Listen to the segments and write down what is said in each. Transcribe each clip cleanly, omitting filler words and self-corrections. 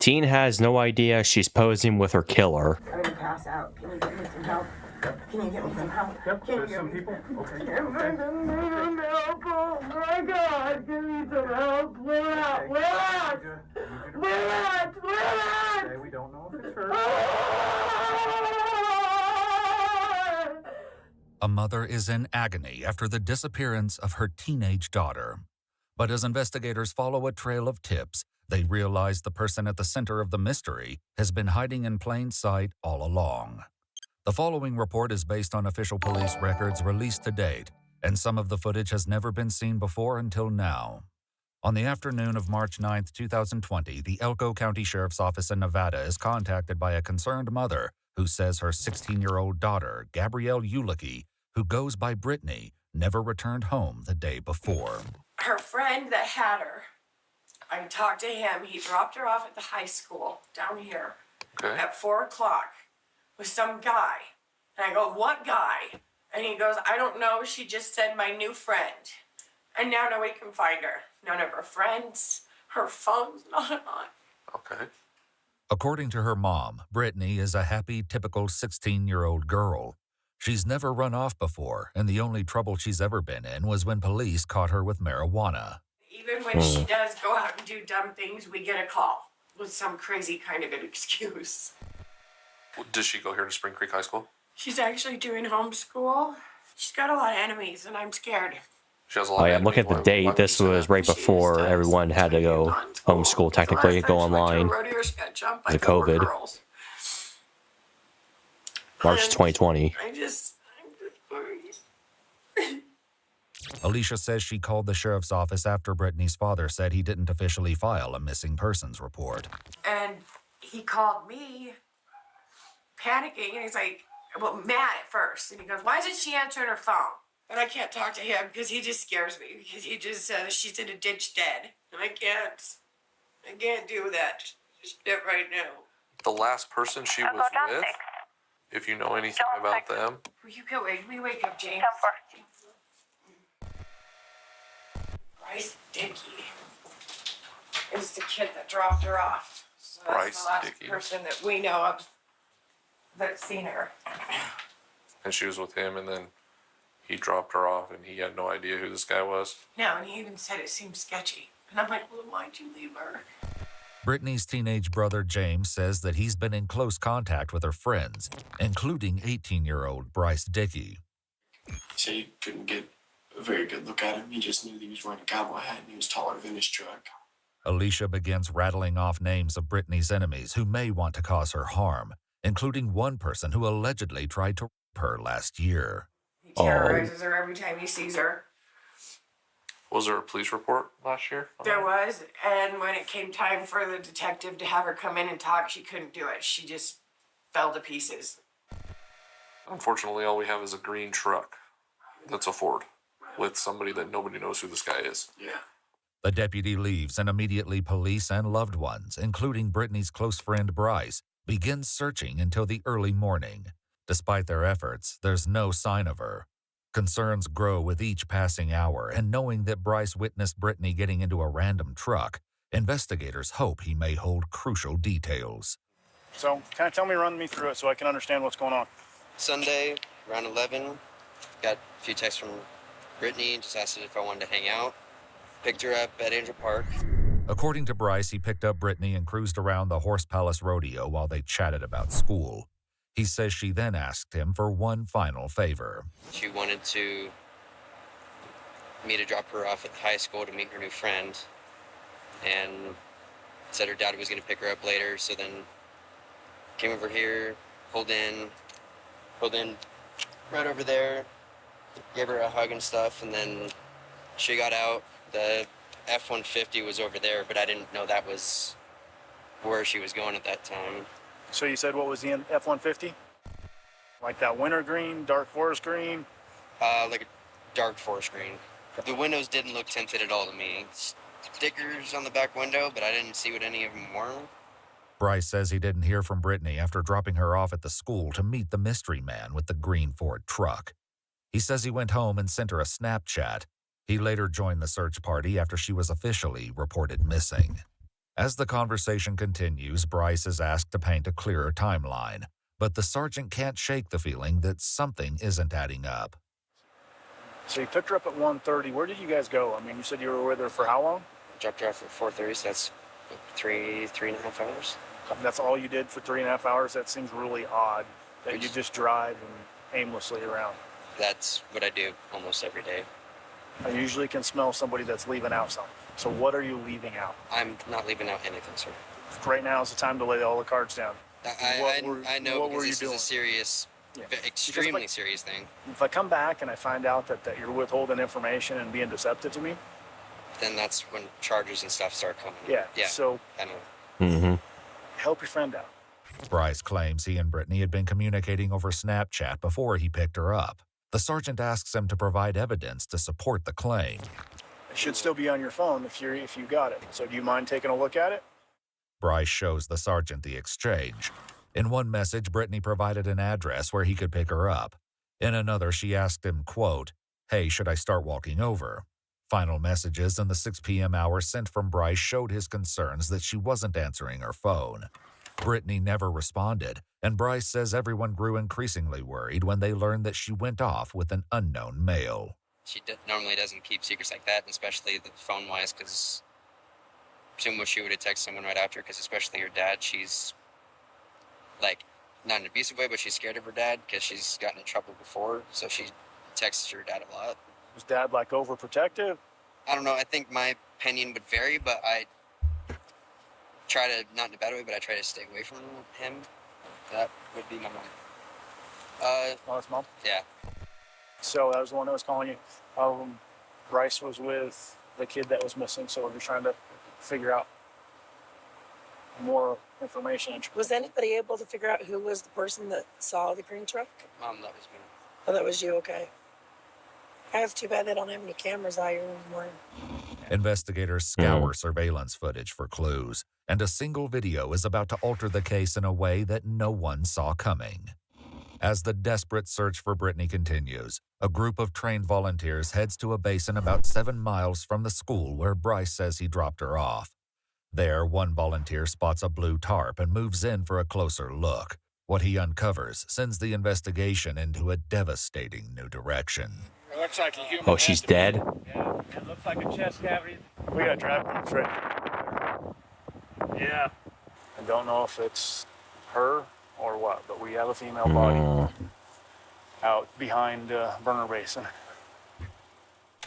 Teen has no idea she's posing with her killer. I'm gonna pass out. Can you get me some help? Can you get me some help? Yep, Can there's some people. Okay. Help! Oh my God! Give me some help! Where at? Where at? Where at? Where at? Okay, we don't know if it's her. A mother is in agony after the disappearance of her teenage daughter. But as investigators follow a trail of tips, they realize the person at the center of the mystery has been hiding in plain sight all along. The following report is based on official police records released to date, and some of the footage has never been seen before until now. On the afternoon of March 9, 2020, the Elko County Sheriff's Office in Nevada is contacted by a concerned mother who says her 16-year-old daughter, Gabrielle Ulicki, who goes by Brittany, never returned home the day before. Her friend that had her, I talked to him. He dropped her off at the high school down here at 4 o'clock with some guy. And I go, what guy? And he goes, I don't know. She just said my new friend. And now nobody can find her. None of her friends. Her phone's not on. Okay. According to her mom, Brittany is a happy, typical 16-year-old girl. She's never run off before, and the only trouble she's ever been in was when police caught her with marijuana. Even when she does go out and do dumb things, we get a call with some crazy kind of an excuse. Does she go here to Spring Creek High School? She's actually doing homeschool. She's got a lot of enemies, and I'm scared. She has a lot Oh of yeah, look at the why date. would This you say was that? right before everyone had to go homeschool, technically, go online. The COVID. March 2020. I'm just worried. Alicia says she called the sheriff's office after Brittany's father said he didn't officially file a missing persons report. And he called me, panicking, and he's like, well, mad at first. And he goes, why isn't she answering her phone? And I can't talk to him because he just scares me. Because he just says she's in a ditch dead. And I can't do that shit right now. The last person she was with, if you know anything about them. Will you go wake me? Wake up, James. Bryce Dickey is the kid that dropped her off. So that's Bryce the last Dickey. person that we know of that's seen her. And she was with him, and then he dropped her off, and he had no idea who this guy was. No, and he even said it seemed sketchy. And I'm like, well, why'd you leave her? Brittany's teenage brother James says that he's been in close contact with her friends, including 18-year-old Bryce Dickey. He said he couldn't get a very good look at him. He just knew that he was wearing a cowboy hat and he was taller than his truck. Alicia begins rattling off names of Brittany's enemies who may want to cause her harm, including one person who allegedly tried to rape her last year. He terrorizes her every time he sees her. Was there a police report last year? There was, and when it came time for the detective to have her come in and talk, she couldn't do it. She just fell to pieces. Unfortunately, all we have is a green truck that's a Ford with somebody that nobody knows who this guy is. Yeah. The deputy leaves, and immediately police and loved ones, including Brittany's close friend Bryce, begin searching until the early morning. Despite their efforts, there's no sign of her. Concerns grow with each passing hour, and knowing that Bryce witnessed Brittany getting into a random truck, investigators hope he may hold crucial details. So, run me through it so I can understand what's going on. Sunday, around 11, got a few texts from Brittany, just asked if I wanted to hang out. Picked her up at Angel Park. According to Bryce, he picked up Brittany and cruised around the Horse Palace Rodeo while they chatted about school. He says she then asked him for one final favor. She wanted me to drop her off at the high school to meet her new friend, and said her dad was going to pick her up later, so then came over here, pulled in right over there, gave her a hug and stuff, and then she got out. The F-150 was over there, but I didn't know that was where she was going at that time. So you said what was the F-150? Like that winter green, dark forest green? Like a dark forest green. The windows didn't look tinted at all to me. Stickers on the back window, but I didn't see what any of them were. Bryce says he didn't hear from Brittany after dropping her off at the school to meet the mystery man with the green Ford truck. He says he went home and sent her a Snapchat. He later joined the search party after she was officially reported missing. As the conversation continues, Bryce is asked to paint a clearer timeline, but the sergeant can't shake the feeling that something isn't adding up. So you picked her up at 1:30. Where did you guys go? I mean, you said you were with her for how long? Dropped her off at 4:30, so that's three and a half hours. That's all you did for 3.5 hours? That seems really odd that you just drive and aimlessly around. That's what I do almost every day. I usually can smell somebody that's leaving out something. So what are you leaving out? I'm not leaving out anything, sir. Right now is the time to lay all the cards down. I know what because were you this doing? is a serious, Yeah. extremely serious thing. If I come back and I find out that you're withholding information and being deceptive to me, Then that's when charges and stuff start coming. yeah. Yeah. So I know. Mm-hmm. help your friend out. Bryce claims he and Brittany had been communicating over Snapchat before he picked her up. The sergeant asks him to provide evidence to support the claim. It should still be on your phone if you got it. So do you mind taking a look at it? Bryce shows the sergeant the exchange. In one message, Brittany provided an address where he could pick her up. In another, she asked him, quote, "Hey, should I start walking over?" Final messages in the 6 p.m. hour sent from Bryce showed his concerns that she wasn't answering her phone. Brittany never responded, and Bryce says everyone grew increasingly worried when they learned that she went off with an unknown male. She normally doesn't keep secrets like that, especially the phone-wise, because presumably she would have texted someone right after, because especially her dad, she's, like, not in an abusive way, but she's scared of her dad because she's gotten in trouble before, so she texts her dad a lot. Was dad like overprotective? I don't know, I think my opinion would vary, but I try to, not in a bad way, but I try to stay away from him. That would be my mom. Oh, that's mom? Yeah. So that was the one that was calling you. Bryce was with the kid that was missing, so we're just trying to figure out more information. Was anybody able to figure out who was the person that saw the green truck? Mom, that was me. Oh, that was you, okay. It's too bad they don't have any cameras out here anymore. Investigators scour surveillance footage for clues, and a single video is about to alter the case in a way that no one saw coming. As the desperate search for Brittany continues, a group of trained volunteers heads to a basin about 7 miles from the school where Bryce says he dropped her off. There, one volunteer spots a blue tarp and moves in for a closer look. What he uncovers sends the investigation into a devastating new direction. It looks like a human. Oh, she's dead? Yeah, it looks like a chest cavity. We got drag marks right. Yeah. I don't know if it's her or what, but we have a female body out behind Burner Basin.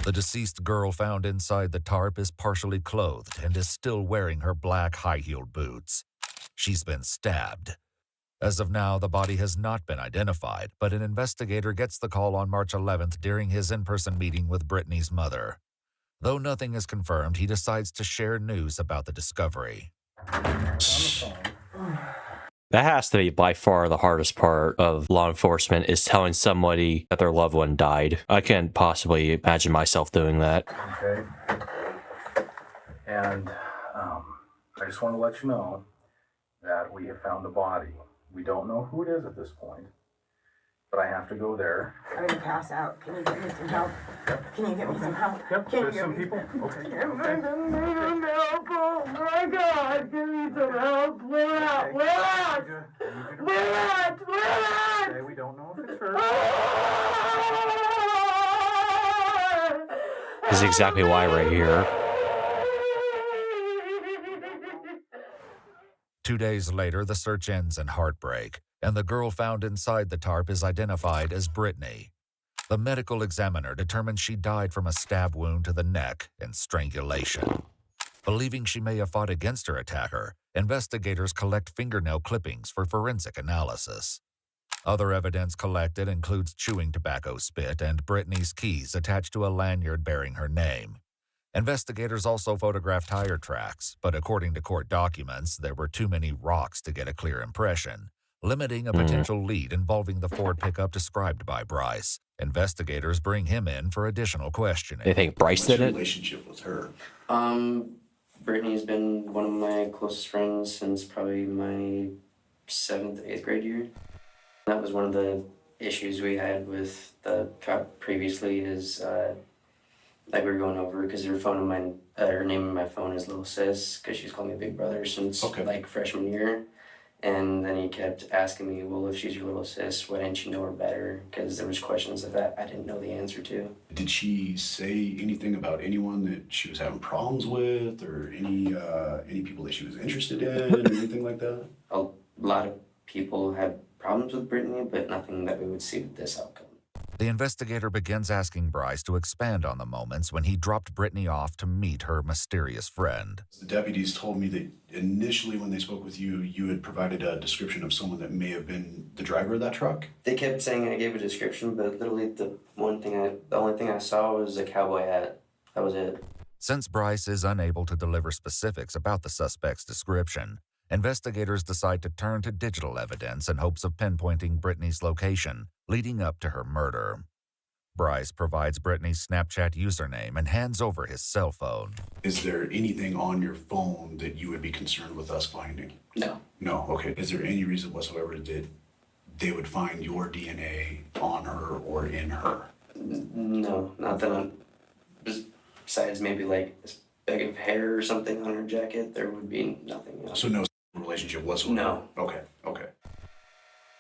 The deceased girl found inside the tarp is partially clothed and is still wearing her black high-heeled boots. She's been stabbed. As of now, the body has not been identified, but an investigator gets the call on March 11th during his in-person meeting with Brittany's mother. Though nothing is confirmed, he decides to share news about the discovery. That has to be by far the hardest part of law enforcement, is telling somebody that their loved one died. I can't possibly imagine myself doing that. Okay. And I just want to let you know that we have found the body. We don't know who it is at this point, but I have to go there. I'm gonna pass out. Can you get me some help? Can you get me some help? Yep, Can you there's get some me people. Okay. Oh my God! Give me some help! Where at? Where at? Where at? Where at? Okay, we don't know if it's her. This is exactly why right here. 2 days later, the search ends in heartbreak, and the girl found inside the tarp is identified as Brittany. The medical examiner determines she died from a stab wound to the neck and strangulation. Believing she may have fought against her attacker, investigators collect fingernail clippings for forensic analysis. Other evidence collected includes chewing tobacco spit and Brittany's keys attached to a lanyard bearing her name. Investigators also photographed tire tracks, but according to court documents, there were too many rocks to get a clear impression, limiting a potential lead involving the Ford pickup described by Bryce. Investigators bring him in for additional questioning. They think Bryce What's did your it? relationship with her? Brittany's been one of my closest friends since probably my 7th, 8th grade year. That was one of the issues we had with the cop previously is Like we were going over because her name in my phone is Little Sis because she's called me Big Brother since like freshman year. And then he kept asking me, well, if she's your little sis, why didn't you know her better? Because there was questions that I didn't know the answer to. Did she say anything about anyone that she was having problems with, or any people that she was interested in, or anything like that? A lot of people had problems with Brittany, but nothing that we would see with this outcome. The investigator begins asking Bryce to expand on the moments when he dropped Brittany off to meet her mysterious friend. The deputies told me that initially when they spoke with you, you had provided a description of someone that may have been the driver of that truck? They kept saying I gave a description, but literally the only thing I saw was a cowboy hat. That was it. Since Bryce is unable to deliver specifics about the suspect's description, investigators decide to turn to digital evidence in hopes of pinpointing Brittany's location, leading up to her murder. Bryce provides Brittany's Snapchat username and hands over his cell phone. Is there anything on your phone that you would be concerned with us finding? No. No, okay. Is there any reason whatsoever that they would find your DNA on her or in her? No, not that I'm... Besides maybe like a bag of hair or something on her jacket, there would be nothing else. So no relationship whatsoever? No. Okay, okay.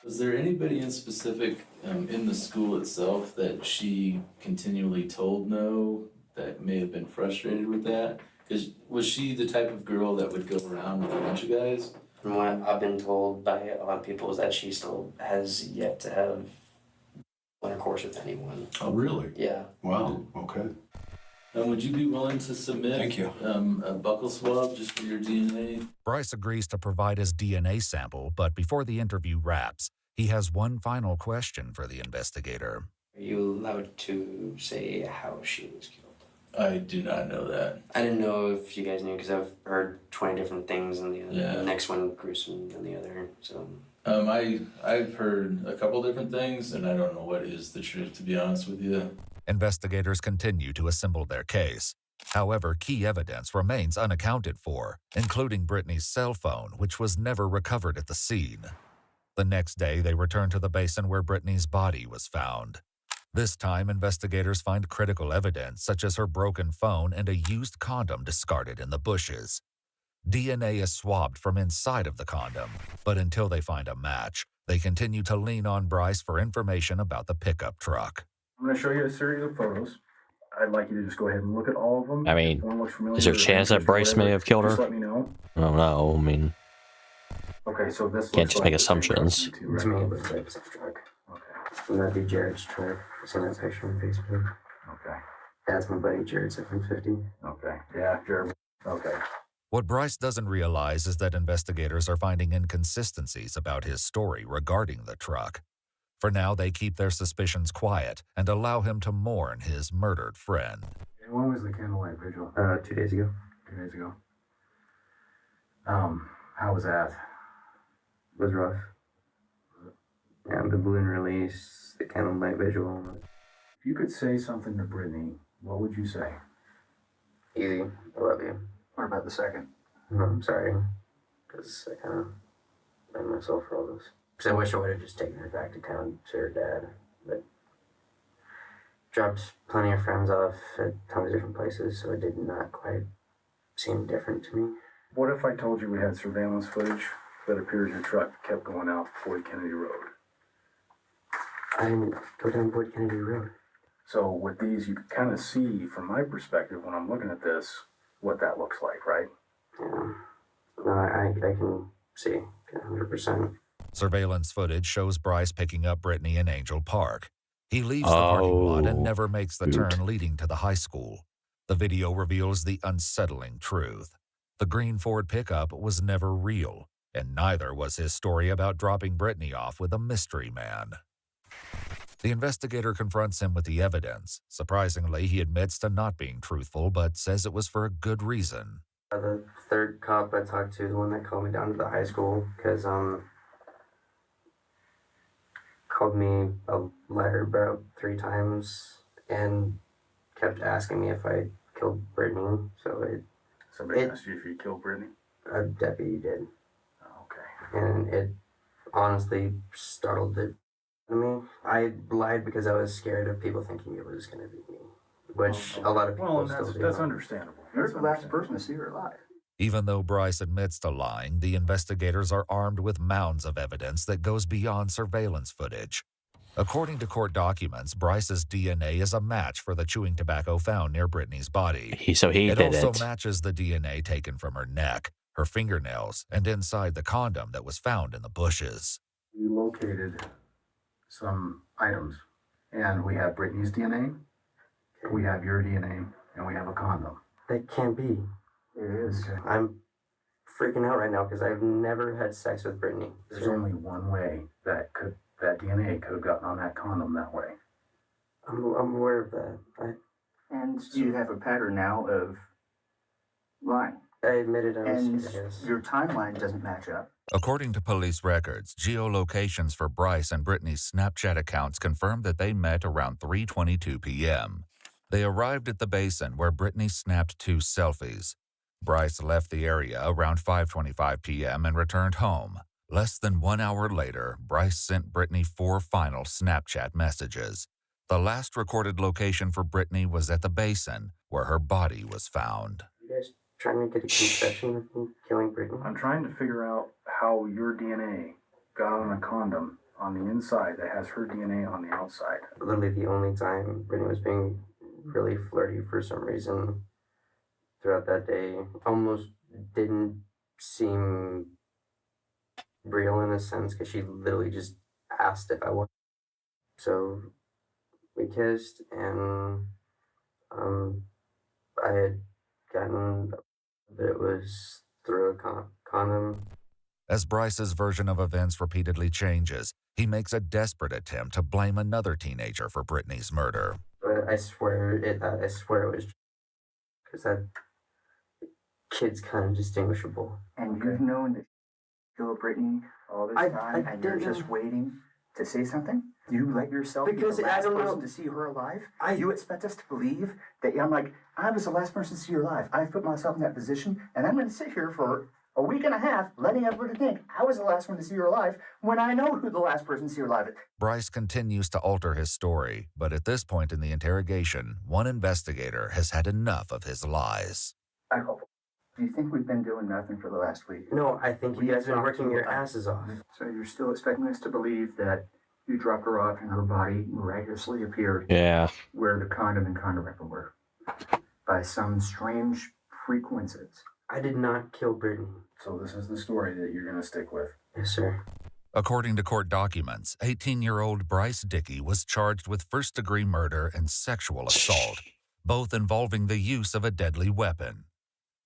Was there anybody in specific in the school itself that she continually told no, that may have been frustrated with that? Because was she the type of girl that would go around with a bunch of guys? From what I've been told by a lot of people is that she still has yet to have intercourse with anyone. Oh, really? Yeah. Wow, okay. Would you be willing to submit Thank you. A buccal swab just for your DNA? Bryce agrees to provide his DNA sample, but before the interview wraps, he has one final question for the investigator. Are you allowed to say how she was killed? I do not know that. I didn't know if you guys knew because I've heard 20 different things and the next one gruesome than the other. So. I've heard a couple different things and I don't know what is the truth, to be honest with you. Investigators continue to assemble their case. However, key evidence remains unaccounted for, including Brittany's cell phone, which was never recovered at the scene. The next day, they return to the basin where Brittany's body was found. This time, investigators find critical evidence, such as her broken phone and a used condom discarded in the bushes. DNA is swabbed from inside of the condom, but until they find a match, they continue to lean on Bryce for information about the pickup truck. I'm going to show you a series of photos. I'd like you to just go ahead and look at all of them. I mean, is there a chance that Bryce may have killed her? Just let me know. I don't know. I mean, okay, so this can't just make assumptions. It's me, it looks like it's a truck. Okay. And that'd be Jared's truck. I saw that picture on Facebook. Okay. That's my buddy Jared 750. Okay. Yeah, Jared. Okay. What Bryce doesn't realize is that investigators are finding inconsistencies about his story regarding the truck. For now, they keep their suspicions quiet and allow him to mourn his murdered friend. When was the candlelight vigil? 2 days ago. 2 days ago. How was that? It was rough. Yeah, the balloon release, the candlelight vigil. If you could say something to Brittany, what would you say? Easy. I love you. What about the second? No, I'm sorry. Because I kind of blamed myself for all this. Because I wish I would have just taken her back to town to her dad. But dropped plenty of friends off at tons of different places, so it did not quite seem different to me. What if I told you we had surveillance footage that appears your truck kept going out Boyd Kennedy Road? I didn't go down Boyd Kennedy Road. So with these, you can kind of see, from my perspective, when I'm looking at this, what that looks like, right? Yeah. No, I can see 100%. Surveillance footage shows Bryce picking up Brittany in Angel Park. He leaves the parking lot and never makes the turn leading to the high school. The video reveals the unsettling truth. The green Ford pickup was never real, and neither was his story about dropping Brittany off with a mystery man. The investigator confronts him with the evidence. Surprisingly, he admits to not being truthful, but says it was for a good reason. The third cop I talked to, the one that called me down to the high school, because called me a liar about 3 times and kept asking me if I killed Brittany. Somebody asked you if you killed Brittany? A deputy did. Oh, okay. And it honestly startled me. I lied because I was scared of people thinking it was going to be me. which a lot of people Well, still do. that's understandable. You're the last person to see her alive. Even though Bryce admits to lying, the investigators are armed with mounds of evidence that goes beyond surveillance footage. According to court documents, Bryce's DNA is a match for the chewing tobacco found near Brittany's body. It also matches the DNA taken from her neck, her fingernails, and inside the condom that was found in the bushes. We located some items, and we have Brittany's DNA, we have your DNA, and we have a condom. That can't be. It is. I'm freaking out right now because I've never had sex with Brittany. There's only one way that DNA could have gotten on that condom that way. I'm aware of that. And you have a pattern now of lying. I admitted I was. And your timeline doesn't match up. According to police records, geolocations for Bryce and Brittany's Snapchat accounts confirmed that they met around 3:22 p.m. They arrived at the basin where Brittany snapped 2 selfies. Bryce left the area around 5:25 p.m. and returned home. Less than 1 hour later, Bryce sent Brittany 4 final Snapchat messages. The last recorded location for Brittany was at the basin, where her body was found. You guys trying to get a confession of me killing Brittany? I'm trying to figure out how your DNA got on a condom on the inside that has her DNA on the outside. Literally the only time Brittany was being really flirty for some reason throughout that day. Almost didn't seem real in a sense because she literally just asked if I wanted. So we kissed, and I had gotten that it was through a condom. As Bryce's version of events repeatedly changes, he makes a desperate attempt to blame another teenager for Brittany's murder. But I swear it was because that kid's kind of distinguishable. And you've known that you killed Brittany all this time, and you're just waiting to say something? You let yourself be the last person to see her alive? You expect us to believe that I was the last person to see her alive. I've put myself in that position, and I'm going to sit here for a week and a half letting everybody think I was the last one to see her alive when I know who the last person to see her alive is. Bryce continues to alter his story, but at this point in the interrogation, one investigator has had enough of his lies. Do you think we've been doing nothing for the last week? No, I think you guys have been working your asses off. So you're still expecting us to believe that you dropped her off and her body miraculously appeared where the condom and condom wrapper were by some strange frequencies. I did not kill Brittany. So this is the story that you're going to stick with? Yes, sir. According to court documents, 18-year-old Bryce Dickey was charged with first-degree murder and sexual assault, both involving the use of a deadly weapon.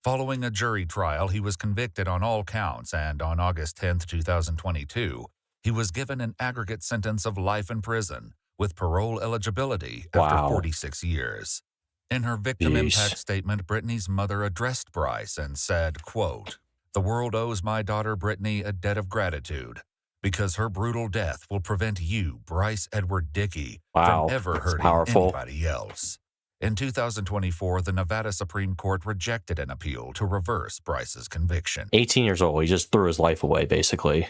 Following a jury trial, he was convicted on all counts, and on August 10, 2022, he was given an aggregate sentence of life in prison with parole eligibility after 46 years. In her victim impact statement, Brittany's mother addressed Bryce and said, quote, "The world owes my daughter Brittany a debt of gratitude because her brutal death will prevent you, Bryce Edward Dickey, from ever hurting anybody else." In 2024, the Nevada Supreme Court rejected an appeal to reverse Bryce's conviction. 18 years old, he just threw his life away, basically.